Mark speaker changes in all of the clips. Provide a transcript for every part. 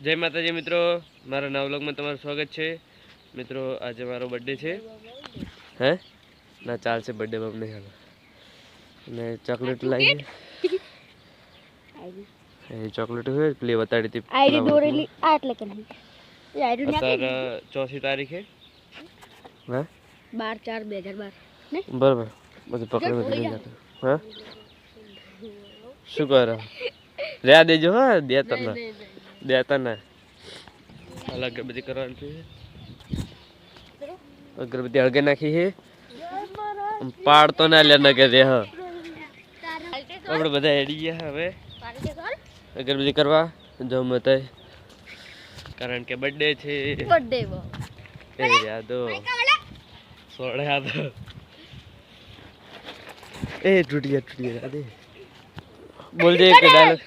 Speaker 1: જય માતાજી મિત્રો, મારા નવા વ્લોગમાં તમારું સ્વાગત છે મિત્રો। આજે મારો બર્થડે છે। હે ના ચાલશે બર્થડે બમ નહીં હાલો ને ચોકલેટ લાવી એ ચોકલેટ હોય પેલી બતાડી હતી આઈડી દોરેલી આ એટલે કે નહીં એ આઈડી ના સર 4 તારીખે હે 12/4/2012 ને બરાબર બધું પકડી લઈ જતો હા શું કરો રહ્યા દેજો હા દેતા ના અલગ અગરબત્તી કરવાની છે। અગરબત્તી હળગે નાખી છે પાડતો ના લે ન કે દે હ આપણે બધા હેડી ગયા હવે અગરબત્તી કરવા જો મતે કારણ કે બર્થડે છે। બર્થડે એ યાદો સોડે યાદો એ ટૂટી દે બોલ દે કે ડાયલોગ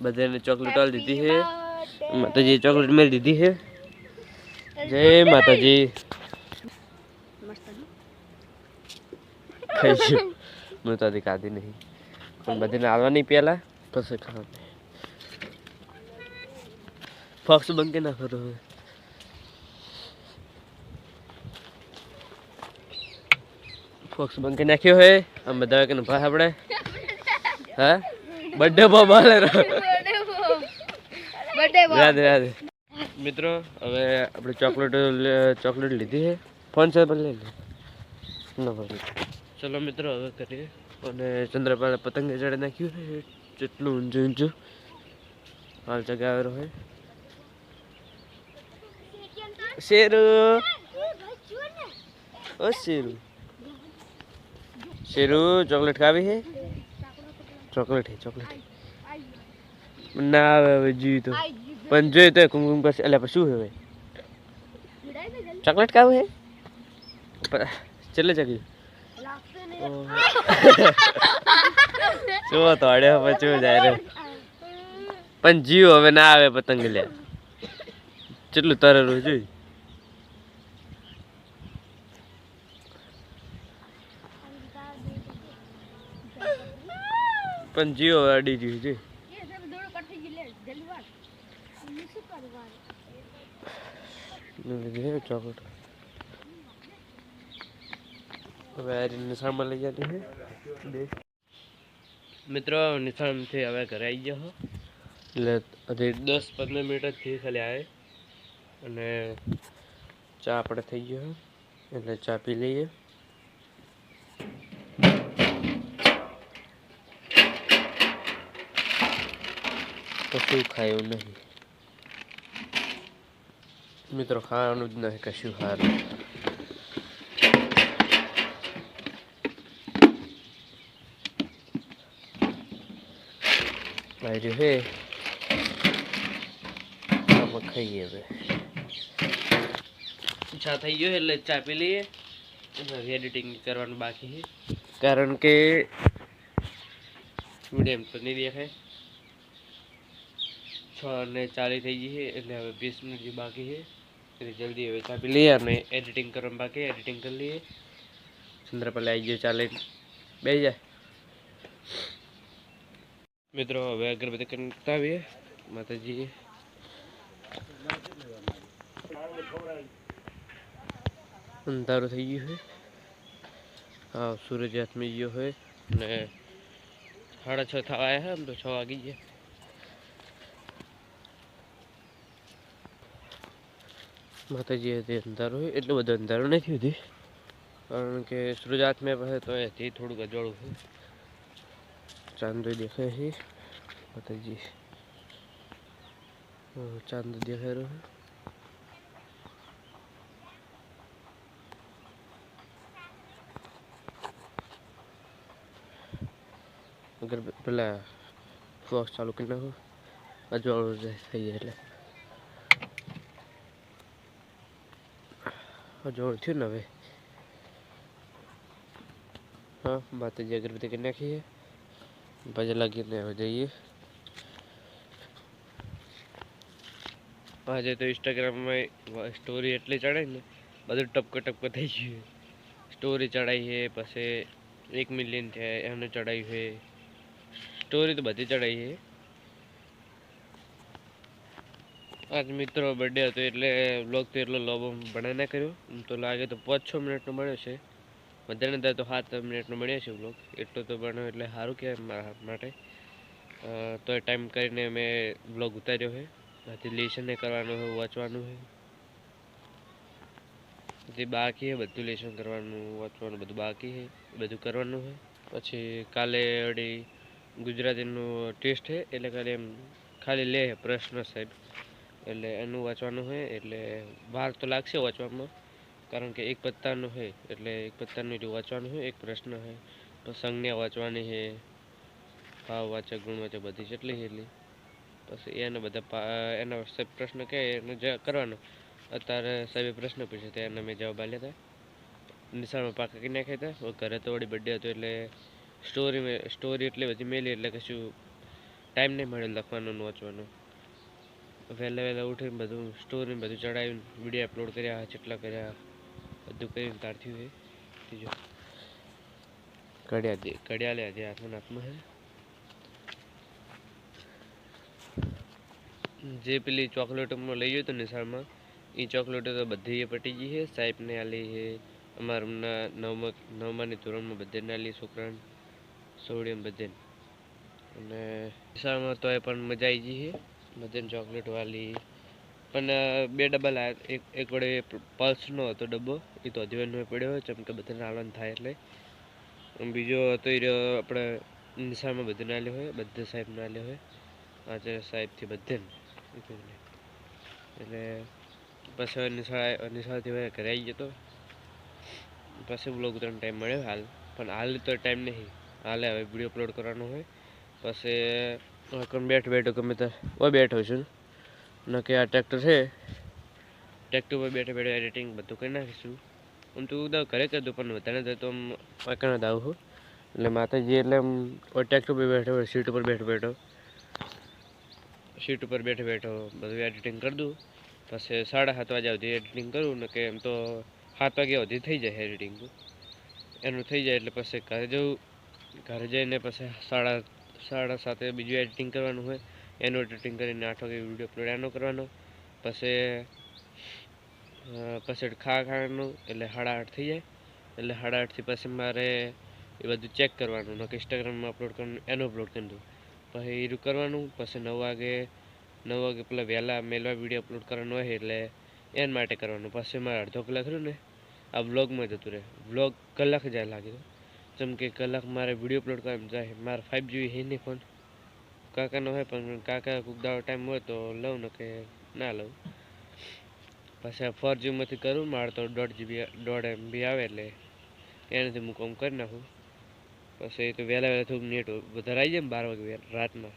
Speaker 1: બધાને ચોકલેટ આલ દીધી છે। માતાજી ચોકલેટ મેલ દીધી છે। જય માતાજી ખાઈશું मैं तो दिखाती नहीं પણ બધાને આવવાની પહેલા પછી ખાવા ફોક્સ બંધ કે ના કરો ફોક્સ બંધ કે નાખ્યો હે આમ બધા કે ભાઈ આપણે હા બર્થડે બોમ આલે રાધે મિત્રો હવે આપણે ચોકલેટ લીધી છે ફોન છે પર લઈ લે ના ભાઈ ચલો મિત્રો હવે કરીએ અને ચંદ્રપાલ પતંગ ચડે નાખ્યું છે જેટલું ઊંચું હાલ ચગાવેલો હોય શેરુ ઓ શેરુ ચોકલેટ ખાવી છે ચોકલેટ ના આવે જી તો પણ જોઈ તો કુમકુમ કરશે એટલે શું હવે ચોકલેટ ખાવું હે ચલે ચકી શું તો અડે પછી જાય રે પણ જીવ હવે ના આવે પતંગ લે કેટલું તરેલું જોઈ પણ જીવ હવે અડી ગયું જોઈ ચોકલેટ હવે નિશાળમાં લઈ જતી છે મિત્રો નિશાળથી હવે ઘરે આવી ગયો એટલે હજી 10-15 મિનિટ જ થઈ ખાલી આવે અને ચા આપણે થઈ ગયો એટલે ચા પી લઈએ કશું ખાયું નહીં મિત્રો ખાવાનું જ નહીં કશું સારું આવ્યું હે આમાં ખાઈએ હવે ચા થઈ ગયો એટલે ચા પી લઈએ એડિટિંગ કરવાનું બાકી છે કારણ કે મીડિયમ તો નહીં દેખાય 6:40 થઈ ગઈ છે એટલે હવે 20 મિનિટ જે બાકી છે એટલે જલ્દી હવે ચા પી લઈએ અને એડિટિંગ કરવાનું બાકી એડિટિંગ કરી લઈએ ચંદ્રપાલ આવી ગયો ચાલે બેસી જાય મિત્રો હવે અગરબત્તી કરતા આવીએ માતાજી અંધારું થઈ ગયું છે હા સૂરજ હાથમાં ગયો હોય ને 6:30 થવા આવ્યા છે આમ તો 6 વાગી ગયા માતાજી હતી અંધારું હોય એટલું બધું અંધારું નથી હતી કારણ કે સૂરજ હાથમાં પાસે તો એથી થોડુંક અજવાળું છે ચાંદો દેખાય છે માતાજી ચાંદો દેખાય રહ્યો અગર પેલા ફોક્સ ચાલુ કરી નાખો અજવાળું થઈ જાય એટલે અજવાળું થયું ને હવે હા માતાજી અગરબત્તી કરી નાખીએ પછી લાગીને હવે જઈએ આજે તો ઇન્સ્ટાગ્રામમાં સ્ટોરી એટલી ચડાય ને બધું ટપકો થઈ ગયું સ્ટોરી ચડાવી છે પછી 1 મિલિયન થયા એને ચડાવ્યું છે સ્ટોરી તો બધી ચડાવી છે. આજ મિત્રો બર્થડે હતો એટલે વ્લોગ તો એટલો લોબો બનાવી ના કર્યો. તો લાગે તો 5-6 મિનિટનો બન્યો છે. વધારે ને તો 7 મિનિટનો બન્યો છે વ્લોગ. એટલો તો બન્યો એટલે સારું કહેવાય મારા માટે. તો એ ટાઈમ કરીને મેં વ્લોગ ઉતાર્યો છે. હજી લેસન કરવાનું હોય, વાંચવાનું છે. જે બાકી છે બધું લેસન કરવાનું, વાંચવાનું બધું બાકી છે, બધું કરવાનું છે. પછી કાલે વળી ગુજરાતીનું ટેસ્ટ છે એટલે ખાલી એમ ખાલી લે પ્રશ્ન સાહેબ એટલે એનું વાંચવાનું હોય. એટલે વાર તો લાગશે વાંચવામાં, કારણ કે એક પત્તાનું છે એટલે એક પત્તાનું એટલું વાંચવાનું હોય. એક પ્રશ્ન છે તો સંજ્ઞા વાંચવાની છે, ભાવ વાચક ગુણવાચક બધી જેટલી છે એટલી. પછી એને બધા એના સાહેબ પ્રશ્ન કહે એને કરવાનો. અત્યારે સાહેબે પ્રશ્ન પૂછ્યો હતા એના મેં જવાબ આપ્યા હતા. નિશાળમાં પાકા કરી નાખ્યા હતા. ઘરે તો વળી બર્થડે હતો એટલે સ્ટોરી એટલી બધી મેલી એટલે કશું ટાઈમ નહીં મળે લખવાનું વાંચવાનું. વહેલા ઉઠીને બધું સ્ટોરી બધું ચડાવીને વિડીયો અપલોડ કર્યા, જેટલા કર્યા બધું કરીને તાર થયું છે. ત્રીજો કડિયા આજે હાથમાં છે. જે પેલી ચોકલેટોમાં લઈ ગયો હતો નિશાળમાં એ ચોકલેટો તો બધી પટી ગઈ છે. સાહેબને આલી છે, અમારા નવમાની ધોરણમાં બધાને આલી, છોકરાને સોડિયમ બધે. અને નિશાળમાં તો એ પણ મજા આવી ગઈ છે. બધાને ચોકલેટ વાલી. પણ 2 ડબ્બા લાવ્યા. એક વડે પલ્સનો હતો ડબ્બો, એ તો અધીવનમાં પડ્યો હોય ચમકે બધાને આલવાનું થાય એટલે. બીજો હતો એ આપણે નિશાળમાં બધાને આલ્યો હોય, બધા સાહેબને આલ્યો હોય. આજે સાહેબથી બધાને એટલે પછી નિશાળથી હોય ઘરે આવી જતો. પછી વ્લોગ ઉતારવાનો ટાઈમ મળ્યો હાલ, પણ હાલ તો ટાઈમ નહીં. હાલે હવે વિડીયો અપલોડ કરવાનો હોય. પછી બેઠો ગમે ત્યારે બેઠો છું ન કે આ ટ્રેક્ટર છે, ટ્રેક્ટર પર બેઠો એડિટિંગ બધું કરી નાખીશું. આમ તો ઘરે કરી દઉં પણ વધારે તો આમ વાંકણ જ આવું છું. એટલે માતાજી એટલે આમ ટ્રેક્ટર પર બેઠો, સીટ ઉપર બેઠો બધું એડિટિંગ કરી દઉં. પછી 7:30 વાગ્યા સુધી એડિટિંગ કરું ને કે એમ તો 7 વાગ્યા સુધી થઈ જાય એડિટિંગ. એનું થઈ જાય એટલે પછી ઘરે જવું. ઘરે જઈને પછી 7:30 બીજું એડિટિંગ કરવાનું હોય. એનું એડિટિંગ કરીને 8 વાગે વિડીયો અપલોડ એનો કરવાનો. પછી ખાવાનું એટલે 8:30 થઈ જાય. એટલે 8:30થી પછી મારે એ બધું ચેક કરવાનું ને ઇન્સ્ટાગ્રામમાં અપલોડ કરવાનું, એનું અપલોડ કરી દઉં. પછી એ કરવાનું. પછી 9 વાગે પેલા વહેલા મેલવા વિડીયો અપલોડ કરવાનો હોય એટલે એના માટે કરવાનું. પછી મારે અડધો કલાક રહ્યું ને આ વ્લોગમાં જતું રહે. વ્લોગ કલાક જાય લાગે, જેમ કે કલાક મારે વિડીયો અપલોડ કરવામાં જાય. મારે 5GB છે નહીં ફોન, કાકાનો હોય પણ કાકા કોઈક દાડો ટાઈમ હોય તો લઉં ને કે ના લઉં. પછી આ 4Gમાંથી કરું. મારે તો 1.5 MB આવે એટલે એનાથી હું કામ કરી નાખું. પછી તો વહેલા થોડુંક નેટ વધારે આવી જાય ને 12 વાગે રાતના,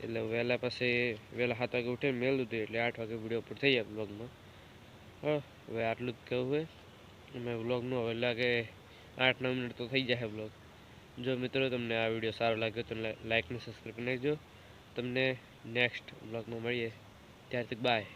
Speaker 1: એટલે વહેલા 7 વાગે ઉઠીને મેળ દીધું એટલે 8 વાગે વિડીયો અપલોડ થઈ જાય વ્લોગમાં. હવે આટલું જ કહેવું હોય. અમે વ્લોગનું હવે લાગે 8-9 મિનિટ તો થઈ જાય વ્લોગ. જો મિત્રો તમને આ વિડીયો સારો લાગ્યો તો લાઈક ને સબસ્ક્રાઈબ કરી નાખજો. તમને નેક્સ્ટ વ્લોગમાં મળીએ ત્યારથી બાય.